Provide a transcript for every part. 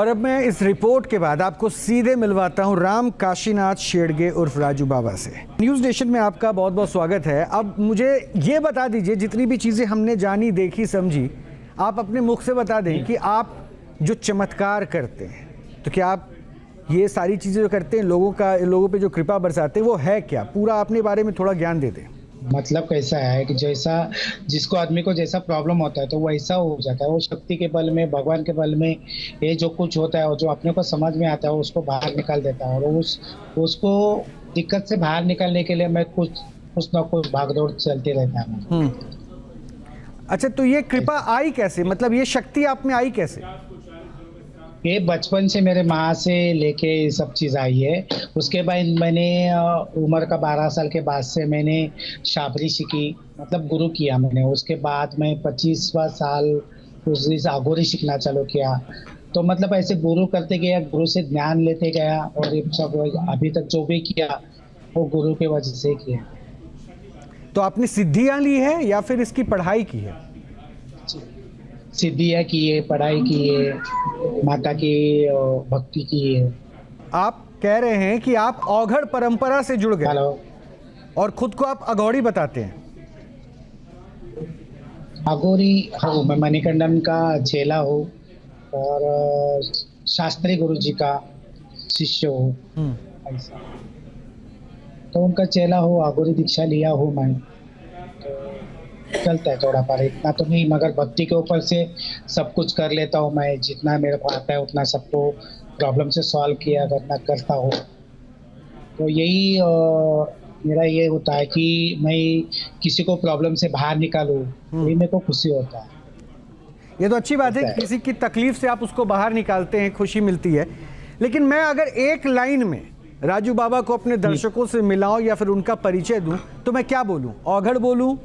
और अब मैं इस रिपोर्ट के बाद आपको सीधे मिलवाता हूं राम काशीनाथ शेड़गे उर्फ राजू बाबा से। न्यूज़ नेशन में आपका बहुत बहुत स्वागत है। अब मुझे ये बता दीजिए, जितनी भी चीज़ें हमने जानी, देखी, समझी, आप अपने मुख से बता दें कि आप जो चमत्कार करते हैं, तो क्या आप ये सारी चीज़ें जो करते हैं, लोगों पे जो कृपा बरसाते हैं, वो है क्या? पूरा अपने बारे में थोड़ा ज्ञान दे दें। मतलब कैसा है कि जैसा जिसको आदमी को जैसा प्रॉब्लम होता है तो वैसा हो जाता है। वो शक्ति के बल में, भगवान के बल में ये जो कुछ होता है और जो अपने को समझ में आता है उसको बाहर निकाल देता है। और उसको दिक्कत से बाहर निकालने के लिए मैं कुछ ना कुछ भागदौड़ चलती रहता है। अच्छा, तो ये कृपा आई कैसे? मतलब ये शक्ति आप में आई कैसे? ये बचपन से मेरे माँ से लेके ये सब चीज़ आई है। उसके बाद मैंने उम्र का 12 साल के बाद से मैंने शाबरी सीखी, मतलब गुरु किया मैंने। उसके बाद मैं 25वां साल उस दिन अघोरी सीखना चालू किया। तो मतलब ऐसे गुरु करते गया, गुरु से ज्ञान लेते गया और ये सब अभी तक जो भी किया वो गुरु के वजह से किया। तो आपने सिद्धियां ली है या फिर इसकी पढ़ाई की है? सिद्धियां की है, पढ़ाई की है, माता की भक्ति की है। आप कह रहे हैं कि आप औघड़ परंपरा से जुड़ गए और खुद को आप अघोरी बताते हैं। अघोरी हूँ मैं, मणिकंडन का चेला हूँ और शास्त्री गुरु जी का शिष्य हूँ। ऐसा तो उनका चेला हूँ, अघोरी दीक्षा लिया हूँ मैं। चलता है थोड़ा पर, इतना तो नहीं, मगर भक्ति के ऊपर से सब कुछ कर लेता हूँ मैं। जितना मेरे को आता है उतना सबको प्रॉब्लम से सॉल्व किया करता हूँ। तो यही मेरा ये होता है कि मैं किसी को प्रॉब्लम से बाहर निकालूं, यही मेरे को खुशी होता है। ये तो अच्छी बात है कि किसी की तकलीफ से आप उसको बाहर निकालते हैं, खुशी मिलती है। लेकिन मैं अगर एक लाइन में राजू बाबा को अपने दर्शकों से मिलाऊं या फिर उनका परिचय दूं, तो मैं क्या बोलूं? औघड़ बोलूं,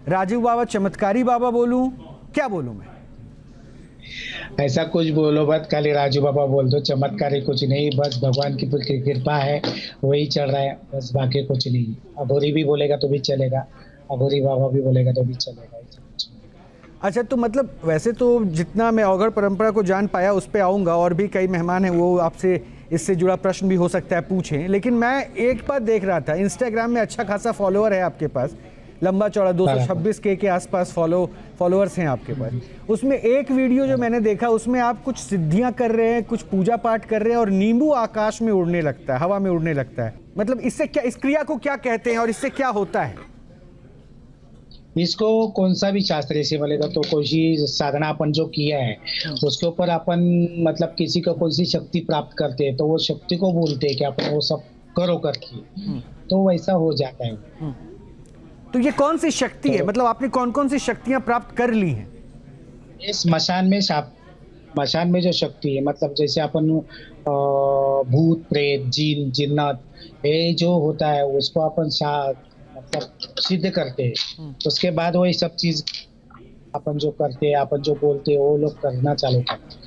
राजू बाबा चमत्कारी बाबा बोलूं, क्या बोलूं मैं? ऐसा कुछ बोलो मत, खाली राजू बाबा बोल दो। चमत्कारी कुछ नहीं, बस भगवान की कृपा है, वही चल रहा है, बस बाकी कुछ नहीं। अघोरी भी बोलेगा तो भी चलेगा, अघोरी बाबा भी बोलेगा तो भी चलेगा। अच्छा, तो मतलब वैसे तो जितना मैं औघड़ परंपरा को जान पाया उस पर आऊँगा, और भी कई मेहमान हैं, वो आपसे इससे जुड़ा प्रश्न भी हो सकता है पूछें। लेकिन मैं एक बात देख रहा था, इंस्टाग्राम में अच्छा खासा फॉलोअर है आपके पास, लंबा चौड़ा 226 के आसपास फॉलोअर्स हैं आपके पास। उसमें एक वीडियो जो मैंने देखा, उसमें आप कुछ सिद्धियां कर रहे हैं, कुछ पूजा पाठ कर रहे हैं और नींबू आकाश में उड़ने लगता है, हवा में उड़ने लगता है। मतलब इससे क्या, इस क्रिया को क्या कहते हैं और इससे क्या होता है? इसको कौन सा भी शास्त्र से बोलेगा तो कोई सी साधना अपन जो किया है उसके ऊपर अपन मतलब किसी को कोई सी शक्ति प्राप्त करते हैं तो वो शक्ति को बोलते हैं कि अपन वो सब करो करके, तो वैसा हो जाता है। तो ये कौन सी शक्ति है? मतलब आपने कौन कौन सी शक्तियां प्राप्त कर ली हैं? इस मशान में जो शक्ति है, मतलब जैसे अपन भूत प्रेत जिन जिन्नत ये जो होता है उसको अपन मतलब सिद्ध करते हैं। उसके बाद वही सब चीज अपन जो करते हैं, अपन जो बोलते हैं वो लोग करना चालू करते हैं।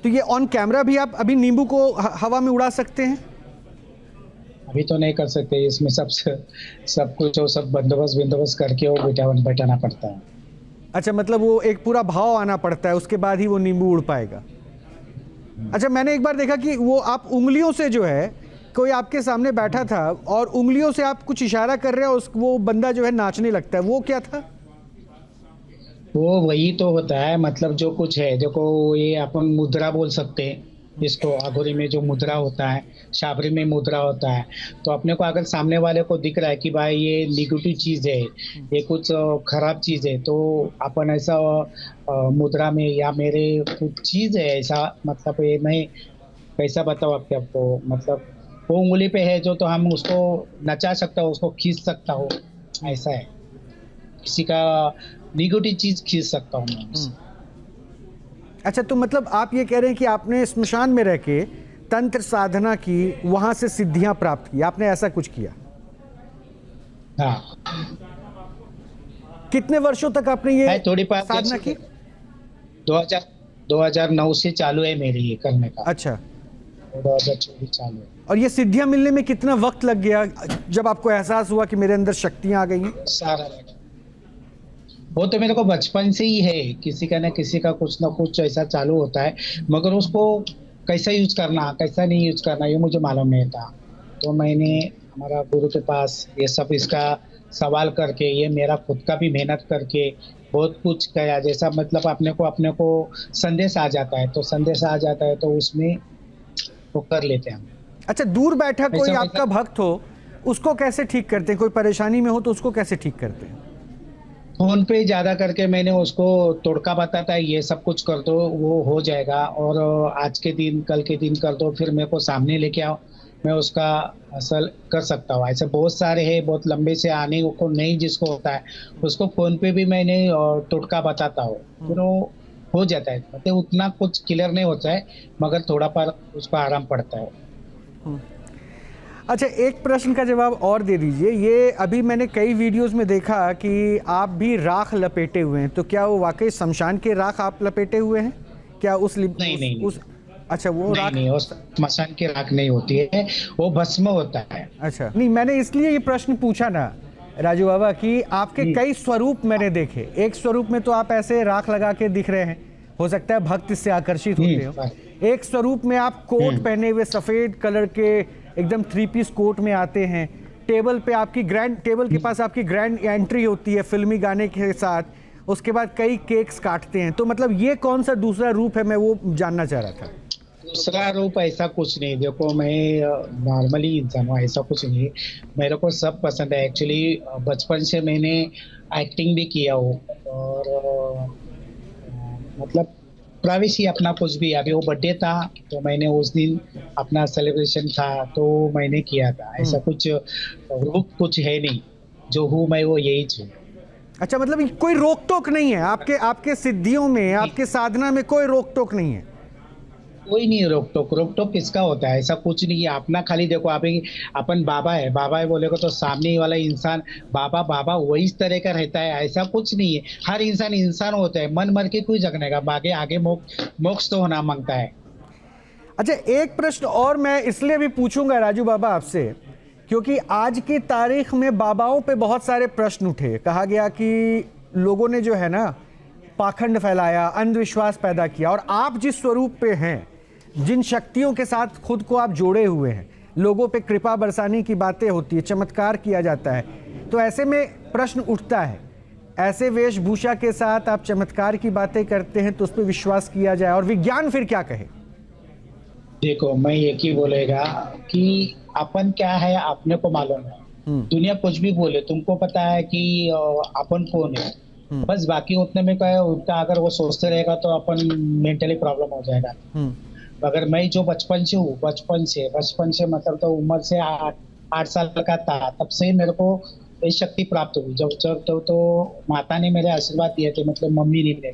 तो ये ऑन कैमरा भी आप अभी नींबू को हवा में उड़ा सकते हैं? अभी तो नहीं कर सकते, इसमें सब कुछ वो सब बंदोबस्त करके वो बैठाना पड़ता है। अच्छा, मतलब वो एक पूरा भाव आना पड़ता है, उसके बाद ही वो नींबू उड़ पाएगा। अच्छा, मैंने एक बार देखा कि वो आप उंगलियों से, जो है कोई आपके सामने बैठा था और उंगलियों से आप कुछ इशारा कर रहे हो, वो बंदा जो है नाचने लगता है, वो क्या था? वो वही तो होता है, मतलब जो कुछ है देखो, ये अपन मुद्रा बोल सकते हैं इसको। अघोरी में जो मुद्रा होता है, शाबरी में मुद्रा होता है। तो अपने को अगर सामने वाले को दिख रहा है कि भाई ये निगेटिव चीज है, ये कुछ खराब चीज है, तो अपन ऐसा मुद्रा में या मेरे कुछ चीज है ऐसा, मतलब ये मैं कैसा बताऊँ आपको, मतलब वो उंगली पे है जो, तो हम उसको नचा सकता हो, उसको खींच सकता हो, ऐसा है। किसी का निगेटिव चीज खींच सकता हूँ मैं। अच्छा, तो मतलब आप ये कह रहे हैं कि आपने स्मशान में रह के तंत्र साधना की, वहां से सिद्धियां प्राप्त की, आपने ऐसा कुछ किया? हाँ। कितने वर्षों तक आपने ये थोड़ी साधना की? 2009 से चालू है मेरी ये करने का। अच्छा, 2024 चालू है। और ये सिद्धियां मिलने में कितना वक्त लग गया, जब आपको एहसास हुआ कि मेरे अंदर शक्तियां आ गई हैं? वो तो मेरे को बचपन से ही है, किसी का कुछ ना कुछ ऐसा चालू होता है, मगर उसको कैसा यूज करना कैसा नहीं यूज करना ये मुझे मालूम नहीं था। तो मैंने हमारा गुरु के पास ये सब इसका सवाल करके, ये मेरा खुद का भी मेहनत करके बहुत कुछ किया। जैसा मतलब अपने को संदेश आ जाता है, तो संदेश आ जाता है तो उसमें वो कर लेते हैं हम। अच्छा, दूर बैठा कोई ऐसा आपका भक्त हो, उसको कैसे ठीक करते हैं? कोई परेशानी में हो तो उसको कैसे ठीक करते हैं? फोन पे ज्यादा करके मैंने उसको तोड़का बताता है, ये सब कुछ कर दो वो हो जाएगा, और आज के दिन कल के दिन कर दो, फिर मेरे को सामने लेके आओ, मैं उसका असल कर सकता हूँ। ऐसे बहुत सारे हैं, बहुत लंबे से आने को नहीं जिसको होता है, उसको फोन पे भी मैंने टोटका बताता हूँ, फिर वो हो जाता है। मतलब उतना कुछ क्लियर नहीं होता है, मगर थोड़ा पर उसको आराम पड़ता है। अच्छा, एक प्रश्न का जवाब और दे दीजिए। ये अभी मैंने कई वीडियोस में देखा कि आप भी राख लपेटे हुए हैं, तो क्या वो वाकई शमशान के राख आप लपेटे हुए हैं क्या? नहीं। अच्छा, वो नहीं राख। नहीं, वो स्मशान की राख नहीं होती है, वो भस्म होता है। अच्छा, नहीं, मैंने इसलिए ये प्रश्न पूछा ना राजू बाबा कि आपके कई स्वरूप मैंने देखे। एक स्वरूप में तो आप ऐसे राख लगा के दिख रहे हैं, हो सकता है भक्त इससे आकर्षित होते हो। एक स्वरूप में आप कोट पहने हुए सफेद कलर के एकदम 3 पीस कोट में आते हैं। टेबल के पास आपकी ग्रैंड एंट्री होती है फिल्मी गाने के साथ। उसके बाद कई केक्स काटते हैं। तो मतलब ये कौन सा दूसरा रूप है, मैं वो जानना चाह रहा था। दूसरा रूप ऐसा कुछ नहीं, देखो मैं नॉर्मली इंसान हूँ, ऐसा कुछ नहीं। मेरे को सब पसंद है एक्चुअली। बचपन से मैंने एक्टिंग भी किया हो, और मतलब प्राइवेसी अपना कुछ भी। अभी वो बर्थडे था तो मैंने उस दिन अपना सेलिब्रेशन था तो मैंने किया था। ऐसा कुछ रूप कुछ है नहीं, जो हूँ मैं वो यही हूँ। अच्छा, मतलब कोई रोक टोक नहीं है आपके सिद्धियों में, आपके साधना में कोई रोक टोक नहीं है? कोई नहीं रोक टोक किसका होता है, ऐसा कुछ नहीं है। अपना खाली देखो, आप अपन बाबा है बोलेगा तो सामने वाला इंसान बाबा बाबा वही इस तरह का रहता है, ऐसा कुछ नहीं है। हर इंसान इंसान होता है, मन मर के कोई जगने का आगे आगे मोक्ष तो होना मांगता है। अच्छा, एक प्रश्न और मैं इसलिए भी पूछूंगा राजू बाबा आपसे, क्योंकि आज की तारीख में बाबाओं पे बहुत सारे प्रश्न उठे। कहा गया कि लोगों ने जो है ना पाखंड फैलाया, अंधविश्वास पैदा किया, और आप जिस स्वरूप पे हैं, जिन शक्तियों के साथ खुद को आप जोड़े हुए हैं, लोगों पे कृपा बरसाने की बातें होती है, चमत्कार किया जाता है, तो ऐसे में प्रश्न उठता है, ऐसे वेशभूषा के साथ आप चमत्कार की बातें करते हैं तो उस पर विश्वास किया जाए, और विज्ञान फिर क्या कहे? देखो, मैं एक ही बोलेगा कि अपन क्या है अपने को मालूम है। दुनिया कुछ भी बोले, तुमको पता है कि अपन कौन है, बस। बाकी उतने में क्या है, उनका अगर वो सोचते रहेगा तो अपन मेंटली प्रॉब्लम हो जाएगा। मगर मैं जो बचपन से हूँ, बचपन से मतलब तो उम्र से 8 साल का था, तब से मेरे को ये शक्ति प्राप्त हुई। जब तो माता ने मेरे आशीर्वाद दिए थे, मतलब मम्मी ने मेरे।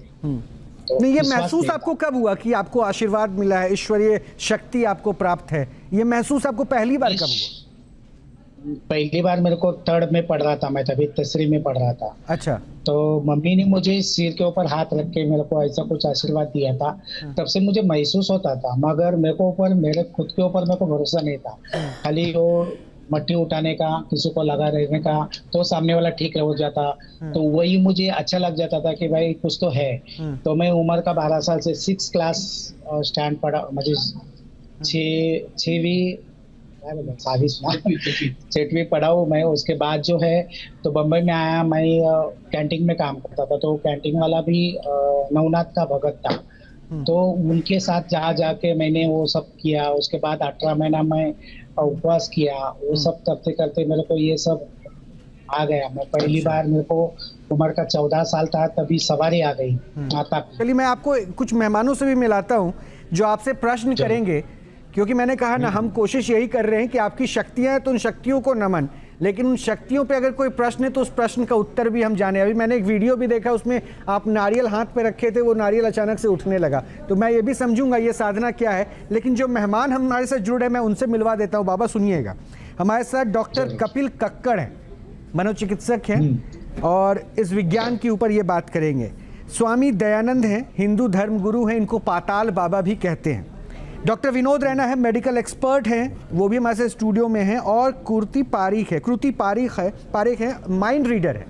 तो नहीं, ये महसूस आपको कब हुआ कि आपको आशीर्वाद मिला है, ईश्वरीय शक्ति आपको प्राप्त है? ये महसूस आपको पहली बार कब हुआ? पहली बार मेरे को 3rd में पढ़ रहा था, मैं तभी 3री में पढ़ रहा था। अच्छा। तो मम्मी ने मुझे सिर के ऊपर हाथ रख के मेरे को ऐसा कुछ आशीर्वाद दिया था। तब से मुझे महसूस होता था, मगर मेरे खुद के ऊपर मेरे को भरोसा नहीं था। खाली वो मट्टी उठाने का, किसी को लगा रहने का, तो सामने वाला ठीक हो जाता, तो वही मुझे अच्छा लग जाता था कि भाई कुछ तो है। तो मैं उम्र का 12 साल से 6 क्लास स्टैंड पढ़ा, मुझे 6वीं पढ़ा हूँ मैं। उसके बाद जो है तो बम्बई में आया, मैं कैंटीन में काम करता था। तो कैंटीन वाला भी नवनाथ का भगत था, तो उनके साथ जाके मैंने वो सब किया। उसके बाद 18 महीना मैं उपवास किया। वो सब करते करते मेरे को ये सब आ गया। मैं पहली बार, मेरे को उम्र का 14 साल था, तभी सवारी आ गई माता। चलिए, मैं आपको कुछ मेहमानों से भी मिलाता हूँ जो आपसे प्रश्न करेंगे, क्योंकि मैंने कहा ना, हम कोशिश यही कर रहे हैं कि आपकी शक्तियां हैं तो उन शक्तियों को नमन, लेकिन उन शक्तियों पे अगर कोई प्रश्न है तो उस प्रश्न का उत्तर भी हम जाने। अभी मैंने एक वीडियो भी देखा, उसमें आप नारियल हाथ पे रखे थे, वो नारियल अचानक से उठने लगा। तो मैं ये भी समझूंगा ये साधना क्या है। लेकिन जो मेहमान हमारे साथ जुड़े हैं, मैं उनसे मिलवा देता हूँ। बाबा सुनिएगा, हमारे साथ डॉक्टर कपिल कक्कड़ हैं, मनोचिकित्सक हैं, और इस विज्ञान के ऊपर ये बात करेंगे। स्वामी दयानंद हैं, हिंदू धर्म गुरु हैं, इनको पाताल बाबा भी कहते हैं। डॉक्टर विनोद रैना है, मेडिकल एक्सपर्ट हैं, वो भी हमारे स्टूडियो में हैं। और कृति पारीख है, पारिक है, माइंड रीडर है।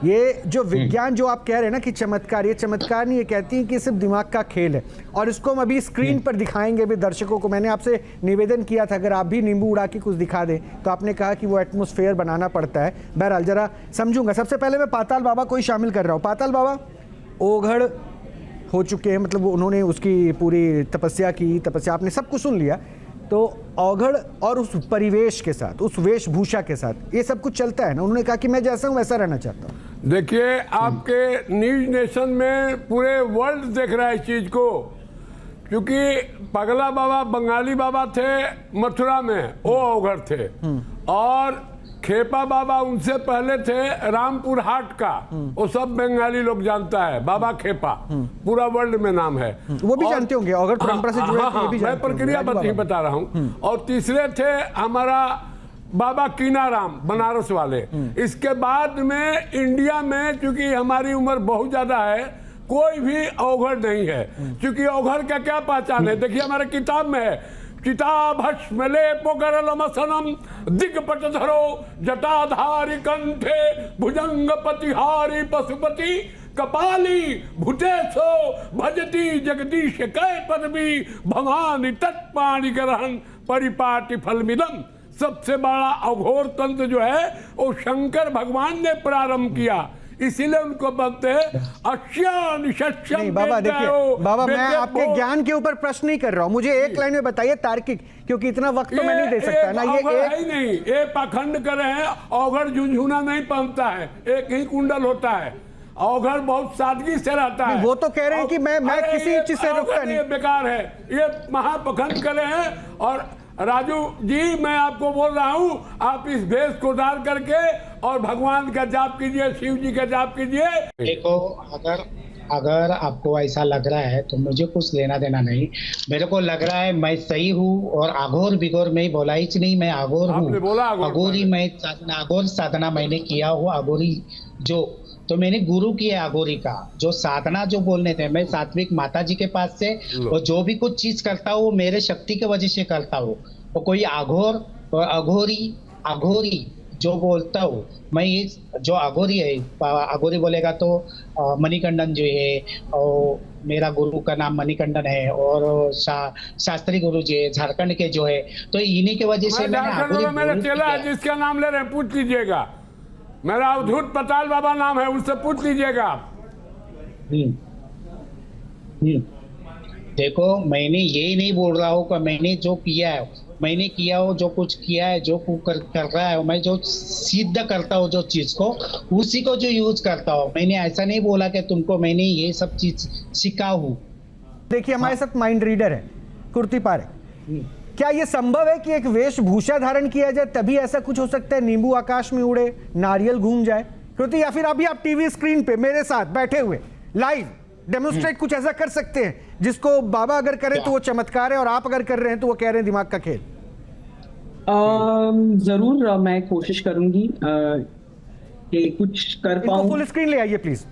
ये जो विज्ञान जो आप कह रहे हैं ना कि चमत्कार, ये चमत्कार नहीं, ये कहती है कि सिर्फ दिमाग का खेल है। और इसको हम अभी स्क्रीन पर दिखाएंगे भी दर्शकों को। मैंने आपसे निवेदन किया था अगर आप भी नींबू उड़ा के कुछ दिखा दें, तो आपने कहा कि वो एटमॉस्फेयर बनाना पड़ता है। बहरहाल जरा समझूंगा। सबसे पहले मैं पाताल बाबा को ही शामिल कर रहा हूँ। पाताल बाबा ओघड़ हो चुके हैं, मतलब उन्होंने उसकी पूरी तपस्या की, तपस्या आपने सब कुछ सुन लिया, तो औघड़ और उस परिवेश के साथ, उस वेशभूषा के साथ ये सब कुछ चलता है ना। उन्होंने कहा कि मैं जैसा हूं वैसा रहना चाहता हूं। देखिए, आपके न्यूज नेशन में पूरे वर्ल्ड देख रहा है इस चीज को, क्योंकि पगला बाबा बंगाली बाबा थे मथुरा में, वो औघड़ थे, और खेपा बाबा उनसे पहले थे रामपुर हाट का, वो सब बंगाली लोग जानता है, बाबा खेपा, पूरा वर्ल्ड में नाम है। वो भी जानते होंगे औघड़ परंपरा से जुड़े। मैं प्रक्रिया बता रहा हूँ। और तीसरे थे हमारा बाबा कीनाराम बनारस वाले। इसके बाद में इंडिया में, चूंकि हमारी उम्र बहुत ज्यादा है, कोई भी औघड़ नहीं है। क्योंकि औघड़ का क्या पहचान है, देखिए हमारे किताब में है, चिताभस्मलेपोकरलमसनम दिग्पटधरो जटाधारी कंठे भुजंग पतिहारी पशुपति कपाली भूतेशो भजती जगदीश कै पदवी भवानी तत्पाणी ग्रहण परिपाटी फलमिदम। सबसे बड़ा अघोर तंत्र जो है वो शंकर भगवान ने प्रारंभ किया, इसीलिए उनको बोलते हैं नहीं बाबा। देखिए बाबा, मैं आपके ज्ञान के ऊपर प्रश्न नहीं कर रहा हूँ, मुझे एक लाइन में बताइए तार्किक, क्योंकि इतना वक्त तो मैं नहीं दे सकता ना। ये ही नहीं, ये पाखंड करे हैं, औघड़ झुंझुना नहीं पहनता है, एक ही कुंडल होता है। औघड़ बहुत सादगी से रहता है। वो तो कह रहे हैं कि मैं किसी चीज से रुकता नहीं। बेकार है, ये महापखंड करे हैं। और राजू जी, मैं आपको बोल रहा हूँ, आप इस भेष को डाल करके और भगवान का जाप कीजिए, शिव जी का जाप कीजिए। देखो, अगर आपको ऐसा लग रहा है तो मुझे कुछ लेना देना नहीं। मेरे को लग रहा है मैं सही हूँ, और अघोर बिगोर में बोला ही नहीं, मैं अघोर हूँ। अघोरी मैं अघोर साधना मैंने किया हूँ। अघोरी जो तो मैंने गुरु किया अघोरी का, जो साधना जो बोलने थे, मैं सात्विक माता जी के पास से, और जो भी कुछ चीज करता हूँ मेरे शक्ति के वजह से करता हूँ। तो कोई अघोर और अघोरी जो बोलता हूँ मैं, ये जो अघोरी है, अघोरी बोलेगा तो मणिकंडन जो है, और मेरा गुरु का नाम मणिकंडन है, और शास्त्री गुरु जी है झारखंड के जो है, तो इन्हीं की वजह से मेरा चेला है जिसका नाम ले रहे हैं, पूछ लीजिएगा, मेरा अवधूत पताल बाबा नाम है, उनसे पूछ लीजिएगा। देखो, मैंने यही नहीं बोल रहा हूँ कि मैंने जो किया है, मैंने किया हो, जो कुछ किया है, जो कर रहा है, मैं जो सिद्ध करता हूँ जो चीज को, उसी को जो यूज करता हूँ। मैंने ऐसा नहीं बोला कि तुमको मैंने ये सब चीज सिखा हूँ। देखिए हमारे साथ माइंड रीडर है कुर्ती पारे। क्या ये संभव है कि एक वेशभूषा धारण किया जाए तभी ऐसा कुछ हो सकता है? नींबू आकाश में उड़े, नारियल घूम जाए कृति, या फिर अभी आप टीवी स्क्रीन पे मेरे साथ बैठे हुए लाइव डेमोन्स्ट्रेट कुछ ऐसा कर सकते हैं जिसको बाबा अगर करें तो वो चमत्कार है, और आप अगर कर रहे हैं तो वो कह रहे हैं दिमाग का खेल? जरूर मैं कोशिश करूंगी कि कुछ कर पाऊं। फुल स्क्रीन ले आइए प्लीज।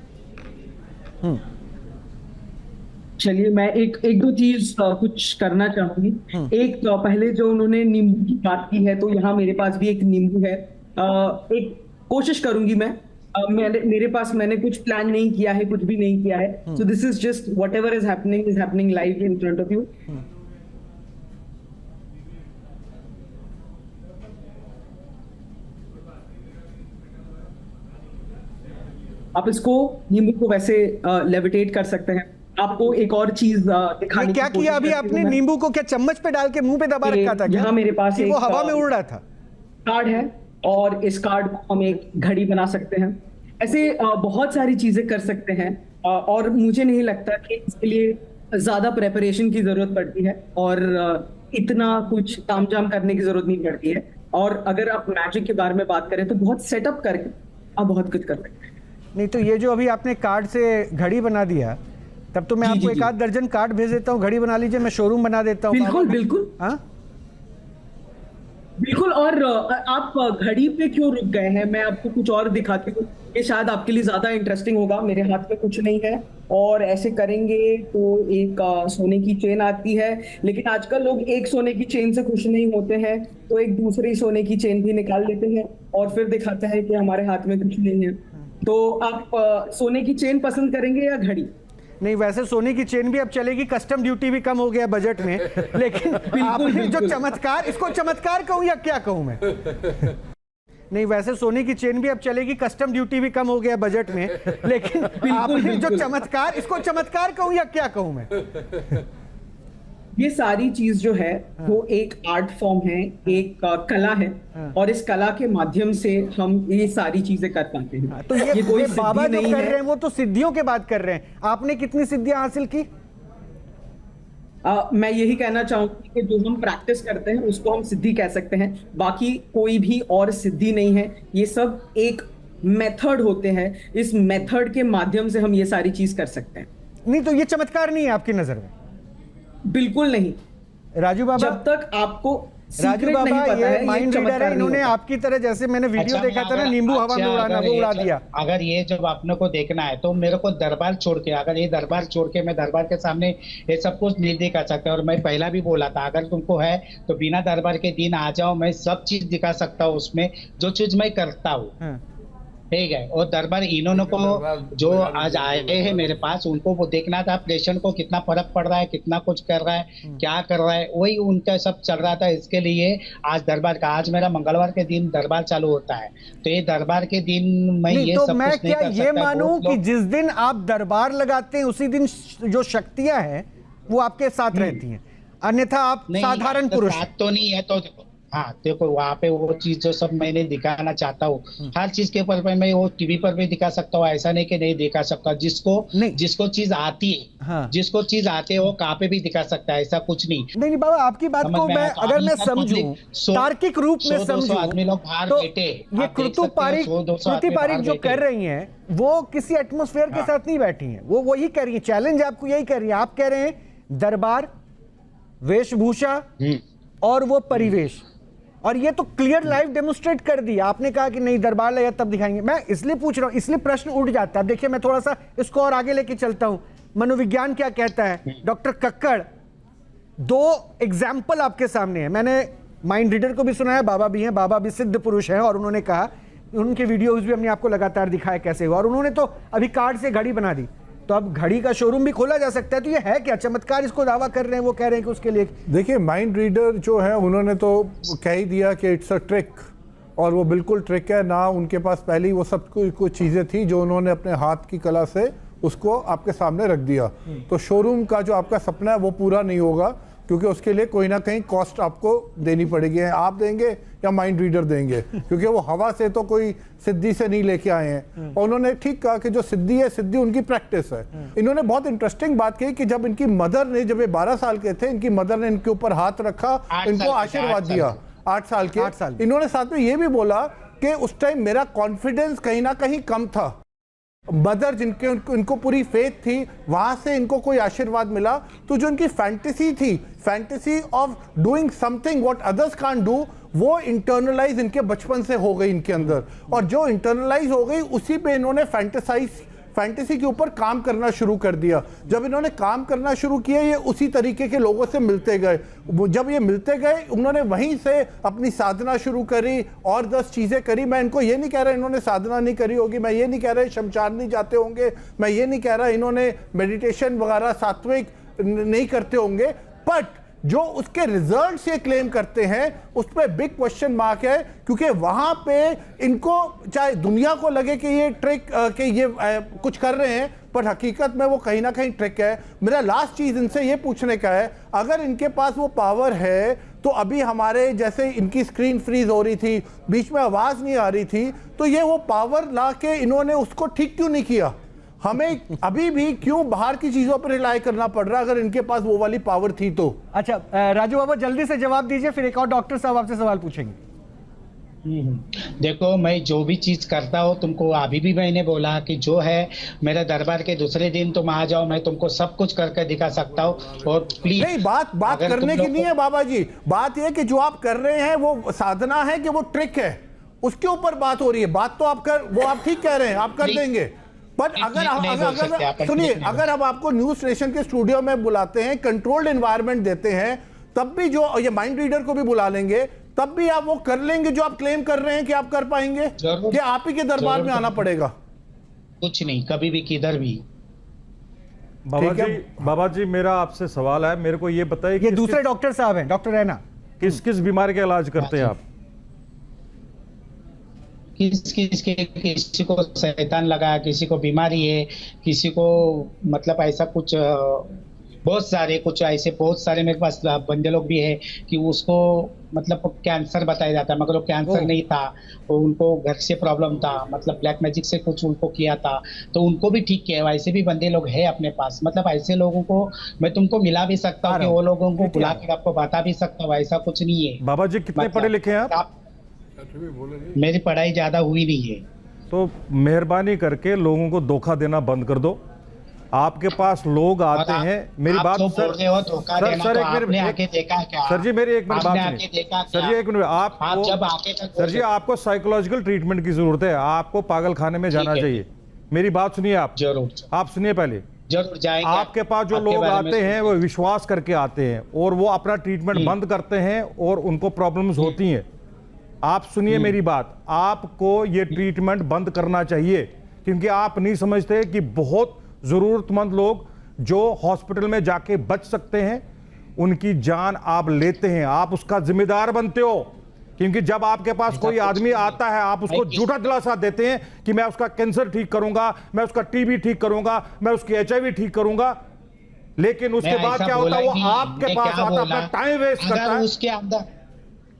चलिए, मैं एक दो चीज कुछ करना चाहूंगी। एक पहले जो उन्होंने नींबू की बात की है, तो यहाँ मेरे पास भी एक नींबू है। एक कोशिश करूंगी मैं, मेरे पास मैंने कुछ प्लान नहीं किया है, कुछ भी नहीं किया है। So this is just what ever is happening live in front of you. आप इसको नींबू को वैसे लेविटेट कर सकते हैं। आपको एक और चीज दिखाने क्या किया अभी आपने? नींबू को क्या चम्मच पे डाल के मुंह पे दबा रखा था? यहाँ मेरे पास वो हवा में उड़ रहा था। कार्ड है, और इस कार्ड को हम एक घड़ी बना सकते हैं। ऐसे बहुत सारी चीजें कर सकते हैं, और मुझे नहीं लगता कि इसके लिए ज्यादा प्रेपरेशन की जरूरत पड़ती है, और इतना कुछ तामझाम करने की जरूरत नहीं पड़ती है। और अगर आप मैजिक के बारे में बात करें तो बहुत सेटअप करके आप बहुत कुछ कर सकते हैं। नहीं तो ये जो अभी आपने कार्ड से घड़ी बना दिया, तब तो मैं आपको एक आध दर्जन कार्ड भेज देता हूँ, घड़ी बना लीजिए, मैं शोरूम बना देता हूँ। बिल्कुल बिल्कुल। हाँ बिल्कुल। और आप घड़ी पे क्यों रुक गए हैं? मैं आपको कुछ और दिखाती हूँ, ये शायद आपके लिए ज्यादा इंटरेस्टिंग होगा। मेरे हाथ में कुछ नहीं है, और ऐसे करेंगे तो एक सोने की चेन आती है, लेकिन आजकल लोग एक सोने की चेन से खुश नहीं होते हैं, तो एक दूसरी सोने की चेन भी निकाल लेते हैं और फिर दिखाते हैं कि हमारे हाथ में कुछ नहीं है। तो आप सोने की चेन पसंद करेंगे या घड़ी? नहीं, वैसे सोने की चेन भी अब चलेगी, कस्टम ड्यूटी भी कम हो गया बजट में, लेकिन आपने जो चमत्कार, इसको चमत्कार कहूं या क्या कहूं मैं? नहीं, वैसे सोने की चेन भी अब चलेगी, कस्टम ड्यूटी भी कम हो गया बजट में, लेकिन आपने जो चमत्कार, इसको चमत्कार कहूं या क्या कहूं मैं? ये सारी चीज जो है वो एक आर्ट फॉर्म है, एक कला है, और इस कला के माध्यम से हम ये सारी चीजें कर पाते हैं। तो ये कोई बाबा जो नहीं कर है। रहे हैं वो तो सिद्धियों के बात कर रहे हैं। आपने कितनी सिद्धियां हासिल की? मैं यही कहना चाहूंगी कि जो हम प्रैक्टिस करते हैं उसको हम सिद्धि कह सकते हैं, बाकी कोई भी और सिद्धि नहीं है। ये सब एक मेथड होते हैं, इस मेथड के माध्यम से हम ये सारी चीज कर सकते हैं। नहीं, तो ये चमत्कार नहीं है आपकी नजर में? बिल्कुल नहीं। राजू बाबा, जब तक आपको राजू सीक्रेट नहीं बाबा, पता है, ये माइंड रीडर चमत्कार है, नहीं इन्होंने होता। आपकी तरह, जैसे मैंने वीडियो अच्छा, देखा था ना, नींबू हवा में उड़ाना, वो उड़ा दिया। अगर ये जब आपने को देखना है तो मेरे को दरबार छोड़ के, अगर ये दरबार छोड़ के मैं दरबार के सामने ये सब कुछ नहीं दिखा सकता। और मैं पहला भी बोला था, अगर तुमको है तो बिना दरबार के दिन आ जाओ, मैं सब चीज दिखा सकता हूँ उसमें, जो चीज मैं करता हूँ। ठीक है। और दरबार इन्होंने को जो आज आए हैं मेरे पास, उनको वो देखना था पेशेंट को कितना फर्क पड़ रहा है, कितना कुछ कर रहा है, क्या कर रहा है, वही उनका सब चल रहा था। इसके लिए आज दरबार का, आज मेरा मंगलवार के दिन दरबार चालू होता है, तो ये दरबार के दिन मैं ये तो सब मैं कुछ नहीं क्या कर ये सकता। मानूं कि जिस दिन आप दरबार लगाते हैं उसी दिन जो शक्तियां हैं वो आपके साथ रहती हैं, अन्यथा आप साधारण पुरुष? साथ तो नहीं है। तो हाँ देखो, वहाँ पे वो चीज जो सब मैंने दिखाना चाहता हूँ, हर चीज के ऊपर मैं वो टीवी पर भी दिखा सकता हूँ, ऐसा नहीं कि नहीं दिखा सकता। जिसको चीज आती है, हाँ। जिसको चीज आते है वो कहाँ पे भी दिखा सकता है, ऐसा कुछ नहीं। नहीं बाबा, आपकी बात को मैं अगर मैं समझूं, तार्किक रूप में समझूं, आदमी लोग बाहर तो बैठे, ये कृति पारिक जो कर रही हैं वो किसी एटमॉस्फेयर के साथ नहीं बैठी हैं, वो वही कर रही है, चैलेंज आपको यही कर रही है। आप कह रहे हैं दरबार, वेशभूषा और वो परिवेश, और ये तो क्लियर लाइव डेमोन्स्ट्रेट कर दिया। आपने कहा कि नहीं दरबार लगा तब दिखाएंगे। मैं इसलिए पूछ रहा हूं, इसलिए प्रश्न उठ जाता है। देखिए, मैं थोड़ा सा इसको और आगे लेके चलता हूं। मनोविज्ञान क्या कहता है? डॉक्टर कक्कड़, दो एग्जाम्पल आपके सामने है। मैंने माइंड रीडर को भी सुनाया, बाबा भी हैं, बाबा भी सिद्ध पुरुष हैं, और उन्होंने कहा, उनके वीडियोज भी हमने आपको लगातार दिखाया कैसे हुआ, और उन्होंने तो अभी कार्ड से घड़ी बना दी, तो अब घड़ी का शोरूम भी खोला जा सकता है। तो ये है क्या चमत्कार? इसको दावा कर रहे हैं, वो कह रहे हैं कि उसके लिए। देखिए, माइंड रीडर जो है उन्होंने तो कह ही दिया कि इट्स अ ट्रिक, और वो बिल्कुल ट्रिक है ना। उनके पास पहले ही वो सब कुछ चीज़ें थी जो उन्होंने अपने हाथ की कला से उसको आपके सामने रख दिया। तो शोरूम का जो आपका सपना है वो पूरा नहीं होगा, क्योंकि उसके लिए कोई ना कहीं कॉस्ट आपको देनी पड़ेगी। आप देंगे या माइंड रीडर देंगे, क्योंकि वो हवा से तो कोई सिद्धि से नहीं लेके आए हैं। और उन्होंने ठीक कहा कि जो सिद्धि है, सिद्धि उनकी प्रैक्टिस है। इन्होंने बहुत इंटरेस्टिंग बात कही कि जब इनकी मदर ने, जब ये 12 साल के थे, इनकी मदर ने इनके ऊपर हाथ रखा, इनको आशीर्वाद दिया। 8 साल के। इन्होंने साथ में ये भी बोला कि उस टाइम मेरा कॉन्फिडेंस कहीं ना कहीं कम था। मदर जिनके इनको पूरी फेथ थी, वहां से इनको कोई आशीर्वाद मिला। तो जो इनकी फैंटेसी थी, fantasy of doing something what others can't do, वो इंटरनलाइज इनके बचपन से हो गई इनके अंदर। और जो इंटरनलाइज हो गई, उसी पे इन्होंने फैंटेसी के ऊपर काम करना शुरू कर दिया। जब इन्होंने काम करना शुरू किया, ये उसी तरीके के लोगों से मिलते गए। जब ये मिलते गए, उन्होंने वहीं से अपनी साधना शुरू करी और 10 चीज़ें करी। मैं इनको ये नहीं कह रहा इन्होंने साधना नहीं करी होगी, मैं ये नहीं कह रहा शमशान नहीं जाते होंगे, मैं ये नहीं कह रहा इन्होंने मेडिटेशन वगैरह सात्विक नहीं करते होंगे, बट जो उसके रिजल्ट्स ये क्लेम करते हैं उस पर बिग क्वेश्चन मार्क है। क्योंकि वहां पे इनको चाहे दुनिया को लगे कि ये ट्रिक कि ये कुछ कर रहे हैं, पर हकीकत में वो कहीं ना कहीं ट्रिक है। मेरा लास्ट चीज इनसे ये पूछने का है, अगर इनके पास वो पावर है तो अभी हमारे जैसे इनकी स्क्रीन फ्रीज हो रही थी, बीच में आवाज नहीं आ रही थी, तो ये वो पावर ला के इन्होंने उसको ठीक क्यों नहीं किया? हमें अभी भी क्यों बाहर की चीजों पर रिलाय करना पड़ रहा अगर इनके पास वो वाली पावर थी तो? अच्छा राजू बाबा, जल्दी से जवाब दीजिए, फिर एक और डॉक्टर साहब आपसे सवाल पूछेंगे। देखो, मैं जो भी चीज करता हूँ, तुमको अभी भी मैंने बोला कि जो है मेरे दरबार के दूसरे दिन तुम आ जाओ, मैं तुमको सब कुछ करके दिखा सकता हूँ। और प्लीज नहीं, बात करने की नहीं है बाबा जी, बात यह कि जो आप कर रहे हैं वो साधना है कि वो ट्रिक है, उसके ऊपर बात हो रही है। बात तो आप ठीक कह रहे हैं, आप कर देंगे। बट अगर सुनिए, अगर हम आपको न्यूज स्टेशन के स्टूडियो में बुलाते हैं, कंट्रोल्ड एनवायरनमेंट देते हैं, तब भी जो ये माइंड रीडर को भी बुला लेंगे, तब भी आप वो कर लेंगे जो आप क्लेम कर रहे हैं कि आप कर पाएंगे, कि आप ही के दरबार में आना पड़ेगा? कुछ नहीं, कभी भी किधर भी। बाबा जी मेरा आपसे सवाल है, मेरे को ये बताइए ये दूसरे डॉक्टर साहब हैं, डॉक्टर रैना। किस किस बीमारी का इलाज करते हैं आप? किसी को शैतान लगा, किसी को बीमारी है, किसी को मतलब ऐसा कुछ बहुत सारे मेरे पास बंदे लोग भी है कि उसको मतलब कैंसर बताया जाता है, मगर वो कैंसर नहीं था, वो उनको घर से प्रॉब्लम था, मतलब ब्लैक मैजिक से कुछ उनको किया था, तो उनको भी ठीक किया। वैसे भी बंदे लोग हैं अपने पास, मतलब ऐसे लोगों को मैं तुमको मिला भी सकता हूँ कि वो लोगों को बुला के आपको बता भी सकता हूँ, ऐसा कुछ नहीं है। बाबा जी कितने पढ़े लिखे हैं आप? मेरी पढ़ाई ज्यादा हुई नहीं है। तो मेहरबानी करके लोगों को धोखा देना बंद कर दो। आपके पास लोग आते हैं, मेरी बात सर, सर जी मेरी एक मिनट बात सुनिए सर जी, एक मिनट। सर जी आपको साइकोलॉजिकल ट्रीटमेंट की जरूरत है, आपको पागलखाने में जाना चाहिए। मेरी बात सुनिए आप, जरूर आप सुनिए पहले। जरूर जाएंगे। आपके पास जो लोग आते हैं वो विश्वास करके आते हैं और वो अपना ट्रीटमेंट बंद करते हैं और उनको प्रॉब्लम्स होती हैं। आप सुनिए मेरी बात, आपको ये ट्रीटमेंट बंद करना चाहिए, क्योंकि आप नहीं समझते कि बहुत जरूरतमंद लोग जो हॉस्पिटल में जाके बच सकते हैं उनकी जान आप लेते हैं, आप उसका जिम्मेदार बनते हो। क्योंकि जब आपके पास कोई आदमी आता है आप उसको झूठा दिलासा देते हैं कि मैं उसका कैंसर ठीक करूंगा, मैं उसका टीबी ठीक करूंगा, मैं उसकी एचआईवी ठीक करूंगा, लेकिन उसके बाद क्या होता है, वो आपके पास आता है, अपना टाइम वेस्ट करता है।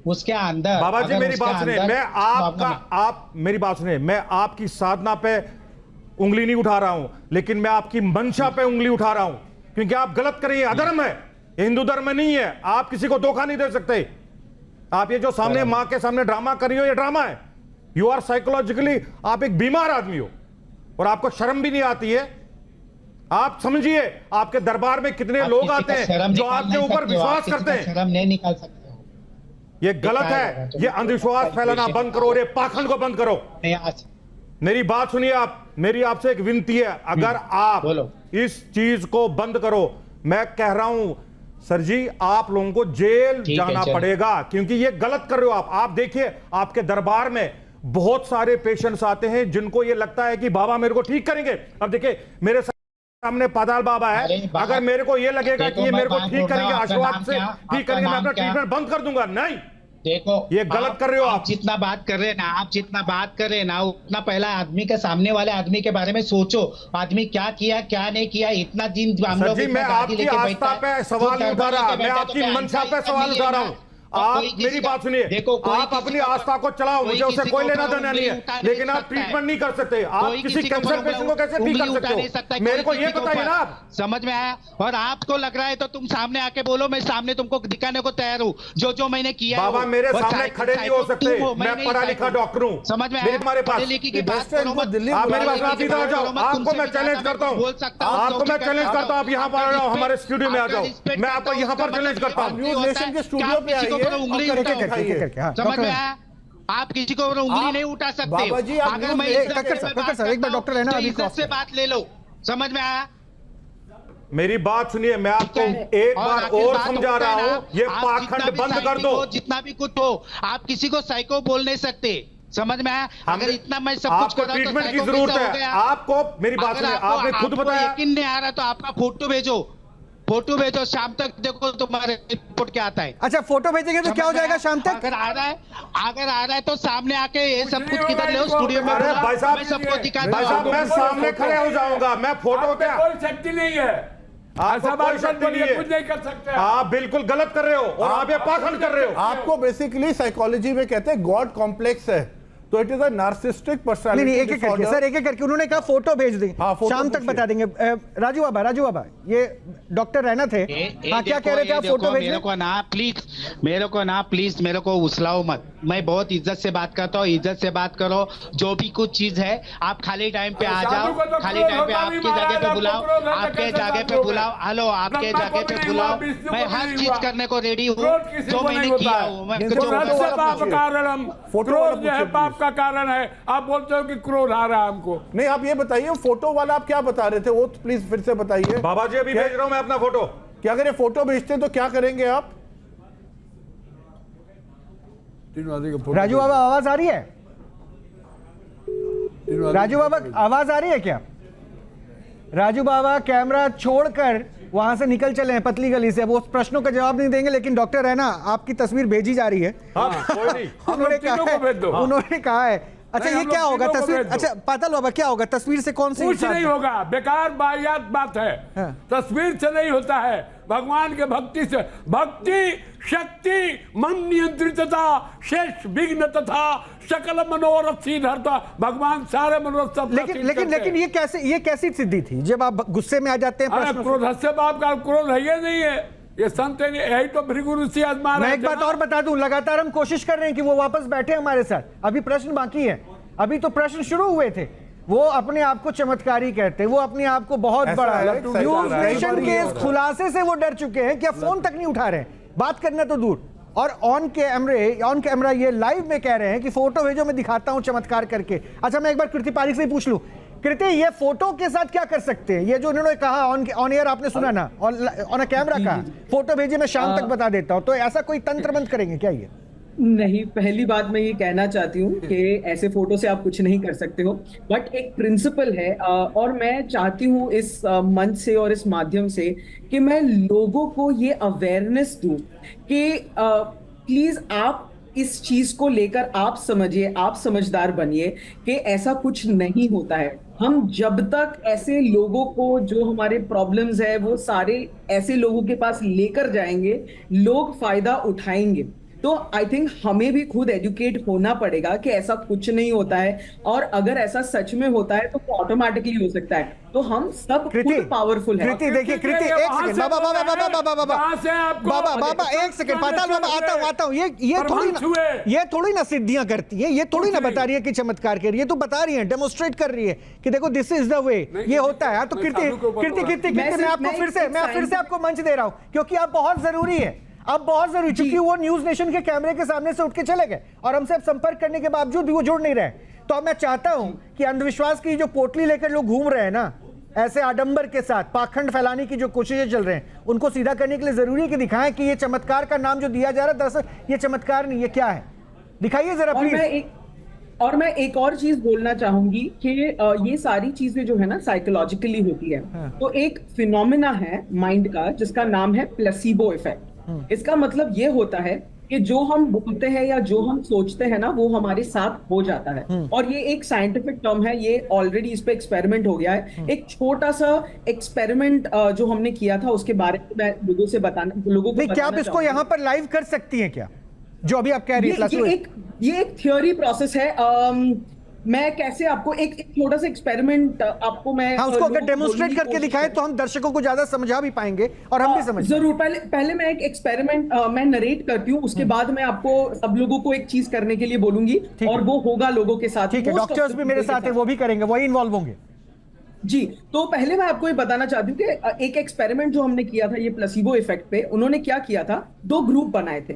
उसके अंदर बाबा जी मेरी बात सुनिए, आप मेरी बात सुनिए, मैं आपकी साधना पे उंगली नहीं उठा रहा हूं, लेकिन मैं आपकी मंशा पे उंगली उठा रहा हूं, क्योंकि आप गलत कर रही है, अधर्म है, हिंदू धर्म में नहीं है। आप किसी को धोखा नहीं दे सकते। आप ये जो सामने मां के सामने ड्रामा कर रही हो, ये ड्रामा है। यू आर साइकोलॉजिकली, आप एक बीमार आदमी हो और आपको शर्म भी नहीं आती है। आप समझिए आपके दरबार में कितने लोग आते हैं जो आपके ऊपर विश्वास करते हैं। शर्म नहीं निकाल सकते। ये गलत है, ये अंधविश्वास फैलाना बंद करो और ये पाखंड को बंद करो। मेरी बात सुनिए आप, मेरी आपसे एक विनती है, अगर आप इस चीज को बंद करो, मैं कह रहा हूं सर जी आप लोगों को जेल जाना पड़ेगा, क्योंकि ये गलत कर रहे हो आप। आप देखिए आपके दरबार में बहुत सारे पेशेंट्स आते हैं जिनको ये लगता है कि बाबा मेरे को ठीक करेंगे। अब देखिए मेरे सामने पाताल बाबा है, अगर मेरे को ये लगेगा कि ये मेरे को ठीक करेंगे, आशीर्वाद से ठीक करेंगे, मैं अपना ट्रीटमेंट बंद कर दूंगा। नहीं, देखो ये गलत कर रहे हो आप। जितना बात कर रहे हैं ना, आप जितना बात कर रहे हैं ना, उतना पहला आदमी के सामने वाले आदमी के बारे में सोचो, आदमी क्या किया क्या नहीं किया। इतना दिन हम लोग, मैं आपकी आस्था पे सवाल नहीं उठा रहा, मैं आपकी मंशा पे सवाल उठा रहा हूँ। आप मेरी बात सुनिए, आप अपनी आस्था को चलाओ, मुझे उससे कोई लेना देना नहीं है, लेकिन आप ट्रीटमेंट नहीं कर सकते। आप किसी कैंसर पेशेंट को कैसे ठीक कर सकते हो, मेरे को ये बताइए ना। आप समझ में आया? और आपको लग रहा है तो तुम सामने आके बोलो, मैं सामने तुमको दिखाने को तैयार हूँ जो मैंने किया। बाबा मेरे सामने खड़े नहीं हो सकते, मैं पढ़ा लिखा डॉक्टर हूँ। समझ में आया? हमारे पास आप मेरी बात आप इधर आ जाओ, आपको मैं चैलेंज करता हूँ, आपको मैं चैलेंज करता हूँ, आप यहाँ पर आ जाओ, हमारे स्टूडियो में आ जाओ, मैं आपको यहाँ पर चैलेंज करता हूँ। न्यूज़ नेशन के स्टूडियो पे आइए। समझ में आया? आप किसी को उंगली नहीं उठा सकते। बाबा जी, अगर मैं एक बार डॉक्टर रहना अभी इज्जत से बात ले लो। समझ में आया? मेरी बात सुनिए, मैं आपको एक बार और समझा रहा हूँ, ये पाखंड बंद कर दो। जितना भी कुछ हो, आप किसी को साइको बोल नहीं सकते। समझ में आया? अगर इतना मैं सब कुछ कर रहा हूं तो ट्रीटमेंट की जरूरत है आपको। मेरी बात सुनिए, आपने खुद बताया यकीन नहीं आ रहा तो आपका फोटो भेजो, फोटो भेजो, शाम तक देखो तुम्हारे रिपोर्ट क्या आता है। अच्छा फोटो भेजेंगे तो क्या हो जाएगा शाम तक? अगर आ रहा है तो सामने आके ये सब कुछ किधर ले स्टूडियो में। अरे भाई साहब, सबको दिखाता भाई साहब मैं सामने खड़े हो जाऊंगा, मैं फोटो क्या, कोई शक्ति नहीं है, आपको कोई शक्ति नहीं है, कुछ नहीं कर सकते। आप बिल्कुल गलत कर रहे हो और आप ये पाखंड कर रहे हो। आपको बेसिकली साइकोलॉजी में कहते हैं गॉड कॉम्प्लेक्स है, तो it is a narcissistic personality. नहीं, एक एक करके सर, एक एक करके उन्होंने कहा फोटो भेज देंगे, शाम तक बता देंगे। राजू बाबा ये डॉक्टर रैना थे, हाँ क्या कह रहे थे आप? फोटो भेज मेरे को ना प्लीज मेरे को उछलाओ मत, मैं बहुत इज्जत से बात करता हूँ, इज्जत से बात करो। जो भी कुछ चीज है आप खाली टाइम पे आ जाओ, खाली टाइम पे आपकी जगह पे बुलाओ, आपके जगह पे बुलाओ, हेलो आपके जगह पे बुलाओ, मैं हर चीज करने को रेडी हूँ जो मैंने किया हूँ। का कारण है आप बोलते हो कि क्रोध आ रहा है हमको। नहीं, आप ये बताइए फोटो वाला आप क्या बता रहे थे, वो प्लीज फिर से बताइए। बाबा जी अभी भेज रहा हूं मैं अपना फोटो। क्या अगर ये फोटो भेजते हैं तो क्या करेंगे आप? राजू बाबा आवाज आ रही है? राजू बाबा आवाज आ रही है क्या? राजू बाबा कैमरा छोड़कर वहां से निकल चले हैं पतली गली से। अब उस प्रश्नों का जवाब नहीं देंगे, लेकिन डॉक्टर है ना, आपकी तस्वीर भेजी जा रही है। कोई नहीं। उन्होंने कहा है। अच्छा ये क्या होगा तस्वीर? अच्छा पाताल बाबा क्या होगा तस्वीर से? कौन सी कुछ नहीं होगा, बेकार बायात बात है। तस्वीर से नहीं होता है, भगवान के भक्ति से। भक्ति शक्ति मन नियंत्रितता शेष विघ्न तथा सकल मनोरथ सिद्धिर्था। भगवान सारे मनोरथ सब। लेकिन ये कैसी सिद्धि थी जब आप गुस्से में आ जाते हैं? क्रोध से बाप का क्रोध है ये नहीं है, ये संत यही तो भृगु ऋषि आजमा रहे हैं। मैं एक बात और बता दूं, लगातार हम कोशिश कर रहे हैं कि वो वापस बैठे हमारे साथ। अभी प्रश्न बाकी है, अभी तो प्रश्न शुरू हुए थे। वो अपने आप को चमत्कारी कहते हैं, वो अपने आप को बहुत बड़ा न्यूज नेशन के इस खुलासे से वो डर चुके हैं कि अब फोन तक नहीं उठा रहे हैं, बात करना तो दूर। और ऑन कैमरा ये लाइव में कह रहे हैं कि फोटो भेजो, मैं दिखाता हूं चमत्कार करके। अच्छा मैं एक बार कृति पारिक से ही पूछ लूं, कृति ये फोटो के साथ क्या कर सकते हैं? ये जो उन्होंने कहा ऑन एयर, आपने सुना ना, ऑन अ कैमरा कहा फोटो भेजिए मैं शाम तक बता देता हूं, तो ऐसा कोई तंत्र बंद करेंगे क्या ये? नहीं, पहली बात मैं ये कहना चाहती हूँ कि ऐसे फोटो से आप कुछ नहीं कर सकते हो, बट एक प्रिंसिपल है। और मैं चाहती हूँ इस मंच से और इस माध्यम से कि मैं लोगों को ये अवेयरनेस दूं कि प्लीज आप इस चीज को लेकर आप समझिए, आप समझदार बनिए कि ऐसा कुछ नहीं होता है। हम जब तक ऐसे लोगों को, जो हमारे प्रॉब्लम्स है वो सारे ऐसे लोगों के पास लेकर जाएंगे, लोग फायदा उठाएंगे। तो आई थिंक हमें भी खुद एजुकेट होना पड़ेगा कि ऐसा कुछ नहीं होता है, और अगर ऐसा सच में होता है तो ऑटोमेटिकली हो सकता है। तो हम सब खुद पावरफुल है। कृति देखिए, कृति एक सेकंड, बाबा एक सेकंड, पाताल बाबा आता हूं। ये थोड़ी ना सिद्धियां करती है, ये थोड़ी ना बता रही है कि चमत्कार कर रही है, तो बता रही है, डेमोन्स्ट्रेट कर रही है कि देखो दिस इज द वे, ये होता है। तो कृति मैं आपको फिर से आपको मंच दे रहा हूं, क्योंकि आप बहुत जरूरी है, अब बहुत जरूरी, क्योंकि वो न्यूज नेशन के कैमरे के सामने से उठ के चले गए और हमसे अब संपर्क करने के बावजूद भी वो जुड़ नहीं रहे। तो अब मैं चाहता हूं कि अंधविश्वास की जो पोटली लेकर लोग घूम रहे हैं ना, ऐसे आडंबर के साथ पाखंड फैलाने की जो कोशिशें चल रहे हैं, उनको सीधा करने के लिए जरूरी है कि दिखाएं कि ये चमत्कार का नाम जो दिया जा रहा है दरअसल ये चमत्कार नहीं, ये क्या है, दिखाइए जरा प्लीज। और मैं एक और चीज बोलना चाहूंगी कि ये सारी चीजें जो है ना साइकोलॉजिकली होती है। तो एक फिनोमेना है माइंड का जिसका नाम है प्लेसिबो इफेक्ट। इसका मतलब ये होता है कि जो हम बोलते हैं या जो हम सोचते हैं ना, वो हमारे साथ हो जाता है। और ये एक साइंटिफिक टर्म है, ये ऑलरेडी इस पे एक्सपेरिमेंट हो गया है। एक छोटा सा एक्सपेरिमेंट जो हमने किया था उसके बारे में मैं लोगों को क्या आप इसको यहाँ पर लाइव कर सकती हैं क्या, जो अभी आप कह रही है? ये एक थियोरी प्रोसेस है। मैं कैसे आपको एक छोटा सा एक्सपेरिमेंट आपको मैं उसको अगर डेमोन्स्ट्रेट करके दिखाएं तो हम दर्शकों को ज्यादा समझा भी पाएंगे और हम भी समझ जरूर। पहले मैं एक एक्सपेरिमेंट मैं नरेट करती हूँ, उसके बाद मैं आपको सब लोगों को एक चीज करने के लिए बोलूंगी और वो होगा लोगों के साथ। ठीक है, डॉक्टर्स भी मेरे साथ है, वो भी करेंगे, वही इन्वॉल्व होंगे जी। तो पहले मैं आपको ये बताना चाहती हूँ कि एक एक्सपेरिमेंट जो हमने किया था ये प्लेसिबो इफेक्ट पे, उन्होंने क्या किया था, 2 ग्रुप बनाए थे।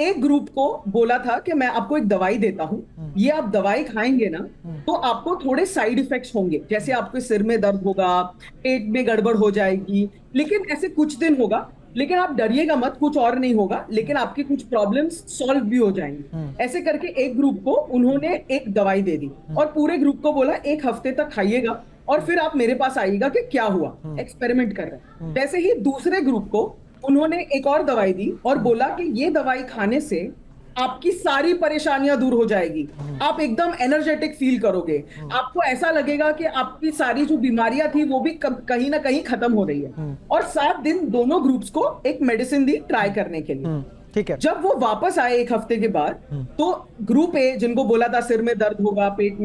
एक ग्रुप को बोला था कि मैं आपको एक दवाई देता हूं, ये आप दवाई खाएंगे ना तो आपको थोड़े साइड इफेक्ट्स होंगे, जैसे आपके सिर में दर्द होगा, पेट में गड़बड़ हो जाएगी, लेकिन ऐसे कुछ दिन होगा, लेकिन आप डरिएगा मत, कुछ और नहीं होगा, लेकिन आपके कुछ प्रॉब्लम्स सॉल्व भी हो जाएंगे। ऐसे करके एक ग्रुप को उन्होंने एक दवाई दे दी और पूरे ग्रुप को बोला 1 हफ्ते तक खाइएगा और फिर आप मेरे पास आइएगा कि क्या हुआ, एक्सपेरिमेंट कर रहे हैं। वैसे ही दूसरे ग्रुप को उन्होंने एक और दवाई दी और बोला कि ये दवाई खाने से आपकी सारी परेशानियां दूर हो जाएगी, आप एकदम एनर्जेटिक फील करोगे, आपको ऐसा लगेगा कि आपकी सारी जो बीमारियां थी वो भी कहीं ना कहीं खत्म हो रही है। और 7 दिन दोनों ग्रुप्स को एक मेडिसिन दी ट्राई करने के लिए। ठीक है। जब वो वापस आए 1 हफ्ते के बाद, तो ग्रुप ए जिनको बोला था सिर में दर्द होगा, पेट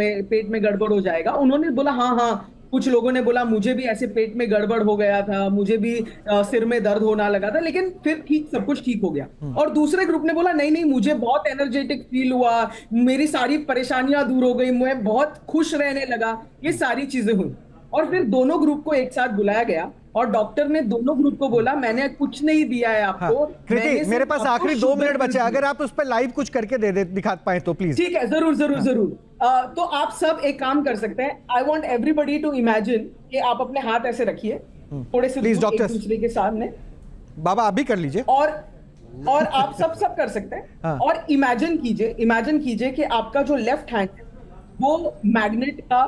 में गड़बड़ हो जाएगा, उन्होंने बोला हाँ, कुछ लोगों ने बोला मुझे भी ऐसे पेट में गड़बड़ हो गया था, मुझे भी सिर में दर्द होना लगा था, लेकिन फिर सब कुछ ठीक हो गया। और दूसरे ग्रुप ने बोला नहीं, मुझे बहुत एनर्जेटिक फील हुआ, मेरी सारी परेशानियां दूर हो गई, मैं बहुत खुश रहने लगा, ये सारी चीजें हुई। और फिर दोनों ग्रुप को एक साथ बुलाया गया और डॉक्टर ने दोनों ग्रुप को बोला मैंने कुछ नहीं दिया है आपको। कृति, मेरे पास आखिरी 2 मिनट बचे, अगर आप उस पर लाइव कुछ करके दिखा पाए तो प्लीज। ठीक है, जरूर। तो आप सब एक काम कर सकते हैं, I want everybody to imagine कि आप अपने हाथ ऐसे रखिए थोड़े से प्लीज एक दूसरे के सामने। बाबा आप भी कर लीजिए। और आप सब कर सकते हैं। और इमेजिन कीजिए कि आपका जो लेफ्ट हैंड वो मैग्नेट का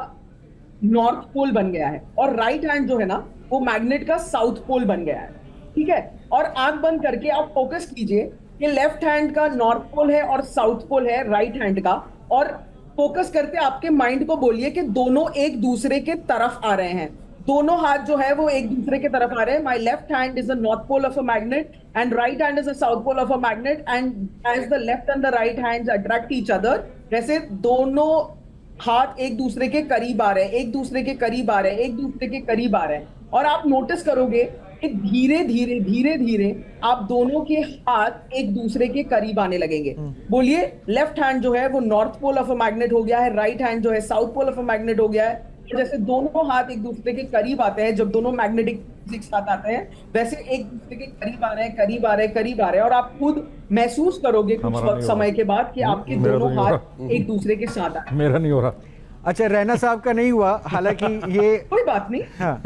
नॉर्थ पोल बन गया है और राइट हैंड जो है ना वो मैग्नेट का साउथ पोल बन गया है, ठीक है। और आंख बंद करके आप फोकस कीजिए कि लेफ्ट हैंड का नॉर्थ पोल है और साउथ पोल है राइट हैंड का, और फोकस करते आपके माइंड को बोलिए कि दोनों एक दूसरे के तरफ आ रहे हैं, दोनों हाथ जो है वो एक दूसरे के तरफ आ रहे हैं। My left hand is the north pole of a magnet and right hand is the south pole of a magnet, and as the left and the right hands attract each other, वैसे दोनों हाथ एक दूसरे के करीब आ रहे हैं, एक दूसरे के करीब आ रहे हैं, एक दूसरे के करीब आ रहे हैं। और आप नोटिस करोगे कि धीरे धीरे धीरे धीरे आप दोनों के हाथ एक दूसरे के करीब आने लगेंगे। बोलिए, लेफ्ट हैंड जो है वो north pole of a magnet हो गया है, राइट हैंड जो है south pole of a magnet हो गया है। तो जैसे दोनों हाथ एक दूसरे के करीब आते हैं, जब दोनों मैग्नेटिक फिजिक्स साथ आते हैं, वैसे एक दूसरे के करीब आ रहे हैं, करीब आ रहे हैं, करीब आ रहे हैं, और आप खुद महसूस करोगे कुछ वक्त समय के बाद कि आपके दोनों हाथ एक दूसरे के साथ आए। मेरा नहीं हो रहा। अच्छा, रैना साहब का नहीं हुआ, हालांकि ये कोई बात नहीं। हाँ,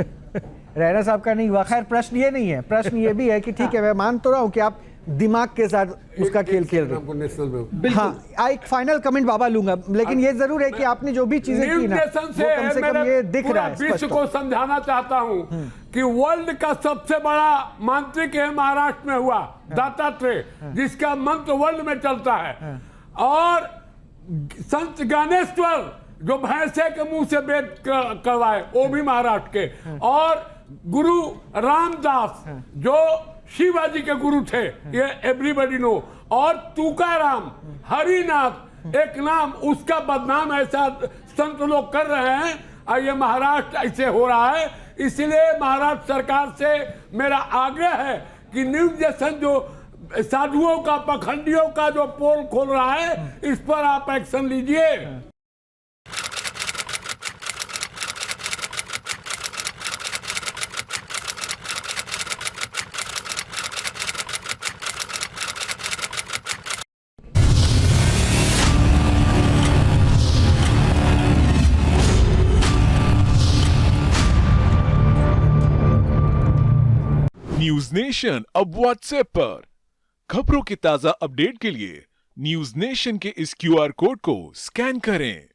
रैना साहब का नहीं हुआ। खैर, प्रश्न ये नहीं है, प्रश्न ये भी है कि ठीक है, मैं मान तो रहा हूँ कि आप दिमाग के साथ उसका खेल खेल रहे हैं। हाँ, एक फाइनल कमेंट बाबा लूंगा, लेकिन ये जरूर है कि आपने जो भी चीजें की ना, वो कम से कम ये दिख रहा है। विश्व को समझाना चाहता हूँ कि वर्ल्ड का सबसे बड़ा मांत्रिक है महाराष्ट्र में हुआ, दत्तात्रेय, जिसका मंत्र वर्ल्ड में चलता है। और संत ज्ञानेश्वर जो भैंसे के मुंह से वेद करवाए, वो भी महाराष्ट्र के। और गुरु रामदास जो शिवाजी के गुरु थे, ये एवरीबॉडी नो। और तुकाराम, हरिनाथ, एक नाम उसका बदनाम ऐसा संत लोग कर रहे हैं, और ये महाराष्ट्र ऐसे हो रहा है। इसलिए महाराष्ट्र सरकार से मेरा आग्रह है कि न्यू जनरेशन जो साधुओं का, पखंडियों का जो पोल खोल रहा है, इस पर आप एक्शन लीजिए। न्यूज नेशन अब व्हाट्सएप पर। खबरों के ताजा अपडेट के लिए न्यूज नेशन के इस QR कोड को स्कैन करें।